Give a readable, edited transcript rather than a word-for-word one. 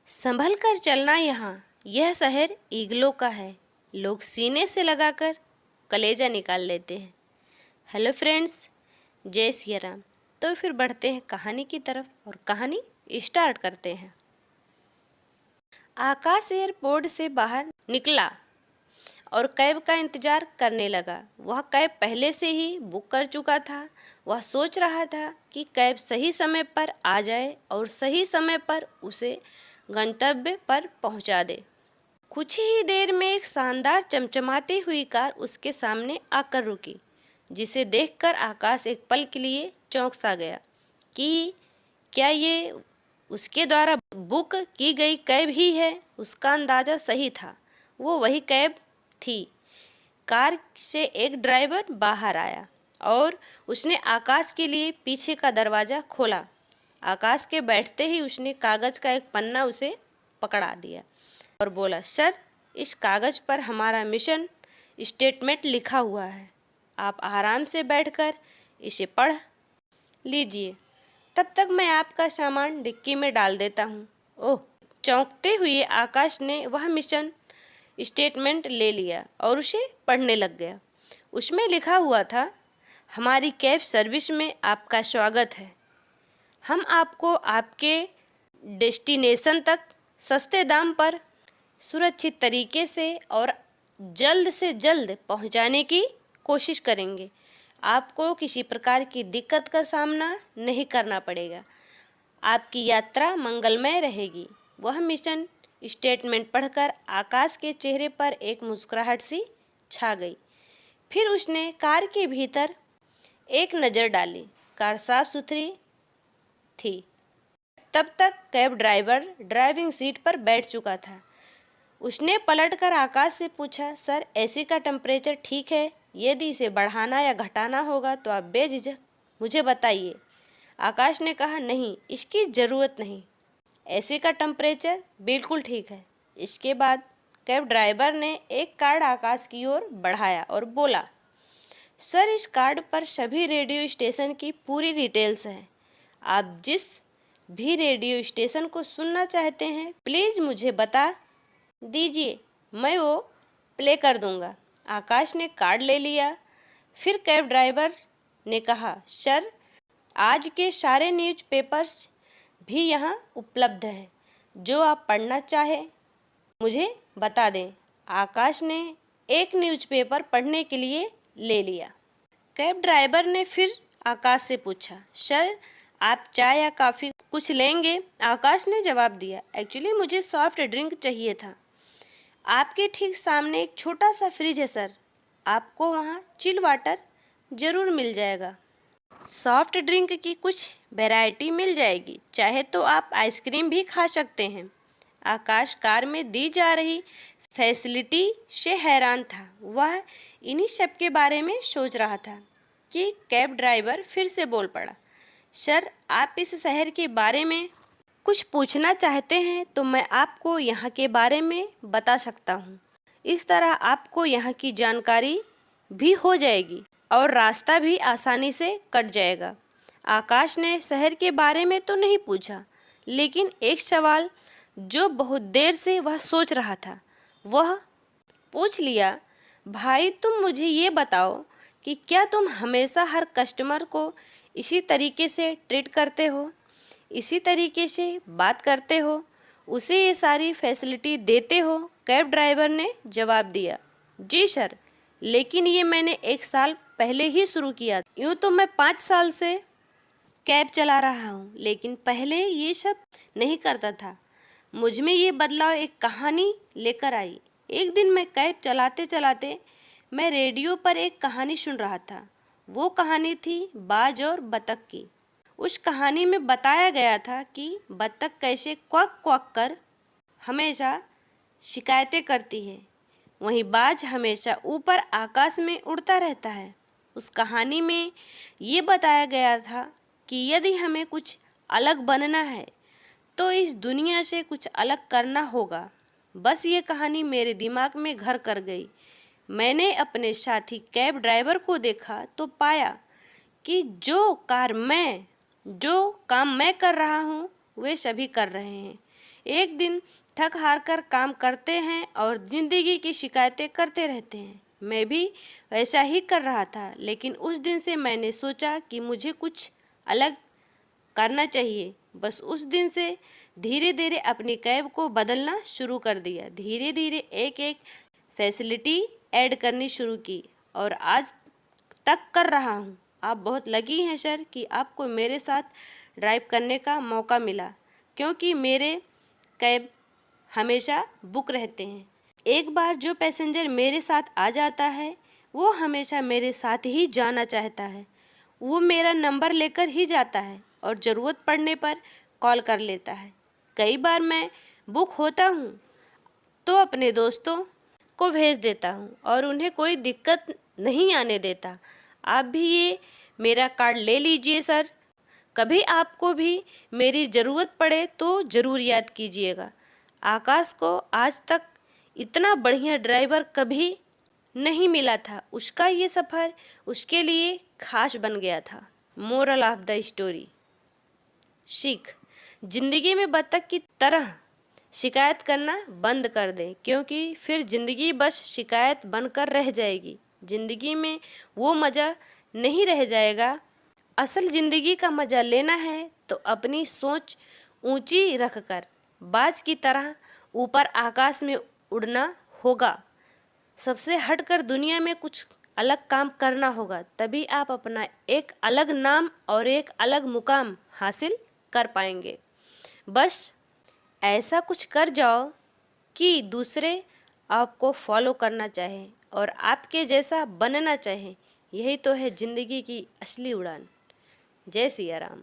संभल कर चलना यहाँ, यह शहर ईगलों का है। लोग सीने से लगाकर कलेजा निकाल लेते हैं। हेलो फ्रेंड्स, जय सिया राम। तो फिर बढ़ते हैं कहानी की तरफ और कहानी स्टार्ट करते हैं। आकाश एयरपोर्ट से बाहर निकला और कैब का इंतज़ार करने लगा। वह कैब पहले से ही बुक कर चुका था। वह सोच रहा था कि कैब सही समय पर आ जाए और सही समय पर उसे गंतव्य पर पहुंचा दे। कुछ ही देर में एक शानदार चमचमाती हुई कार उसके सामने आकर रुकी, जिसे देखकर आकाश एक पल के लिए चौंक सा गया कि क्या ये उसके द्वारा बुक की गई कैब ही है। उसका अंदाज़ा सही था, वो वही कैब थी। कार से एक ड्राइवर बाहर आया और उसने आकाश के लिए पीछे का दरवाज़ा खोला। आकाश के बैठते ही उसने कागज़ का एक पन्ना उसे पकड़ा दिया और बोला, सर, इस कागज़ पर हमारा मिशन स्टेटमेंट लिखा हुआ है। आप आराम से बैठकर इसे पढ़ लीजिए। तब तक मैं आपका सामान डिक्की में डाल देता हूँ। ओह! चौंकते हुए आकाश ने वह मिशन स्टेटमेंट ले लिया और उसे पढ़ने लग गया। उसमें लिखा हुआ था, हमारी कैब सर्विस में आपका स्वागत है। हम आपको आपके डेस्टिनेशन तक सस्ते दाम पर सुरक्षित तरीके से और जल्द से जल्द पहुंचाने की कोशिश करेंगे। आपको किसी प्रकार की दिक्कत का सामना नहीं करना पड़ेगा। आपकी यात्रा मंगलमय रहेगी। वह मिशन स्टेटमेंट पढ़कर आकाश के चेहरे पर एक मुस्कुराहट सी छा गई। फिर उसने कार के भीतर एक नज़र डाली। कार साफ सुथरी थी। तब तक कैब ड्राइवर ड्राइविंग सीट पर बैठ चुका था। उसने पलटकर आकाश से पूछा, सर, एसी का टेम्परेचर ठीक है? यदि इसे बढ़ाना या घटाना होगा तो आप बेझिझक मुझे बताइए। आकाश ने कहा, नहीं, इसकी ज़रूरत नहीं। एसी का टेम्परेचर बिल्कुल ठीक है। इसके बाद कैब ड्राइवर ने एक कार्ड आकाश की ओर बढ़ाया और बोला, सर, इस कार्ड पर सभी रेडियो स्टेशन की पूरी डिटेल्स है। आप जिस भी रेडियो स्टेशन को सुनना चाहते हैं, प्लीज़ मुझे बता दीजिए, मैं वो प्ले कर दूंगा। आकाश ने कार्ड ले लिया। फिर कैब ड्राइवर ने कहा, सर, आज के सारे न्यूज़पेपर्स भी यहाँ उपलब्ध हैं। जो आप पढ़ना चाहें मुझे बता दें। आकाश ने एक न्यूज़पेपर पढ़ने के लिए ले लिया। कैब ड्राइवर ने फिर आकाश से पूछा, सर, आप चाय या कॉफ़ी कुछ लेंगे? आकाश ने जवाब दिया, एक्चुअली मुझे सॉफ्ट ड्रिंक चाहिए था। आपके ठीक सामने एक छोटा सा फ्रिज है सर, आपको वहाँ चिल वाटर ज़रूर मिल जाएगा। सॉफ्ट ड्रिंक की कुछ वैरायटी मिल जाएगी, चाहे तो आप आइसक्रीम भी खा सकते हैं। आकाश कार में दी जा रही फैसिलिटी से हैरान था। वह इन्हीं सब के बारे में सोच रहा था कि कैब ड्राइवर फिर से बोल पड़ा, सर, आप इस शहर के बारे में कुछ पूछना चाहते हैं तो मैं आपको यहाँ के बारे में बता सकता हूँ। इस तरह आपको यहाँ की जानकारी भी हो जाएगी और रास्ता भी आसानी से कट जाएगा। आकाश ने शहर के बारे में तो नहीं पूछा, लेकिन एक सवाल जो बहुत देर से वह सोच रहा था, वह पूछ लिया, भाई, तुम मुझे ये बताओ कि क्या तुम हमेशा हर कस्टमर को इसी तरीके से ट्रीट करते हो, इसी तरीके से बात करते हो, उसे ये सारी फैसिलिटी देते हो? कैब ड्राइवर ने जवाब दिया, जी सर, लेकिन ये मैंने 1 साल पहले ही शुरू किया। यूँ तो मैं 5 साल से कैब चला रहा हूँ, लेकिन पहले ये सब नहीं करता था। मुझ में ये बदलाव एक कहानी लेकर आई। एक दिन मैं कैब चलाते चलाते मैं रेडियो पर एक कहानी सुन रहा था। वो कहानी थी बाज और बतख की। उस कहानी में बताया गया था कि बतख कैसे क्वाक क्वाक कर हमेशा शिकायतें करती है, वहीं बाज हमेशा ऊपर आकाश में उड़ता रहता है। उस कहानी में ये बताया गया था कि यदि हमें कुछ अलग बनना है तो इस दुनिया से कुछ अलग करना होगा। बस ये कहानी मेरे दिमाग में घर कर गई। मैंने अपने साथी कैब ड्राइवर को देखा तो पाया कि जो काम मैं कर रहा हूँ वे सभी कर रहे हैं। एक दिन थक हार कर काम करते हैं और ज़िंदगी की शिकायतें करते रहते हैं। मैं भी वैसा ही कर रहा था, लेकिन उस दिन से मैंने सोचा कि मुझे कुछ अलग करना चाहिए। बस उस दिन से धीरे धीरे अपनी कैब को बदलना शुरू कर दिया। धीरे धीरे एक एक फैसिलिटी ऐड करनी शुरू की और आज तक कर रहा हूँ। आप बहुत लकी हैं सर कि आपको मेरे साथ ड्राइव करने का मौका मिला, क्योंकि मेरे कैब हमेशा बुक रहते हैं। एक बार जो पैसेंजर मेरे साथ आ जाता है वो हमेशा मेरे साथ ही जाना चाहता है। वो मेरा नंबर लेकर ही जाता है और ज़रूरत पड़ने पर कॉल कर लेता है। कई बार मैं बुक होता हूँ तो अपने दोस्तों को भेज देता हूँ और उन्हें कोई दिक्कत नहीं आने देता। आप भी ये मेरा कार्ड ले लीजिए सर। कभी आपको भी मेरी ज़रूरत पड़े तो ज़रूर याद कीजिएगा। आकाश को आज तक इतना बढ़िया ड्राइवर कभी नहीं मिला था। उसका ये सफ़र उसके लिए खास बन गया था। Moral of the story. सीख, जिंदगी में बतख की तरह शिकायत करना बंद कर दें, क्योंकि फिर ज़िंदगी बस शिकायत बनकर रह जाएगी। ज़िंदगी में वो मज़ा नहीं रह जाएगा। असल ज़िंदगी का मज़ा लेना है तो अपनी सोच ऊंची रखकर बाज की तरह ऊपर आकाश में उड़ना होगा। सबसे हटकर दुनिया में कुछ अलग काम करना होगा, तभी आप अपना एक अलग नाम और एक अलग मुकाम हासिल कर पाएंगे। बस ऐसा कुछ कर जाओ कि दूसरे आपको फॉलो करना चाहें और आपके जैसा बनना चाहें। यही तो है ज़िंदगी की असली उड़ान। जय सिया राम।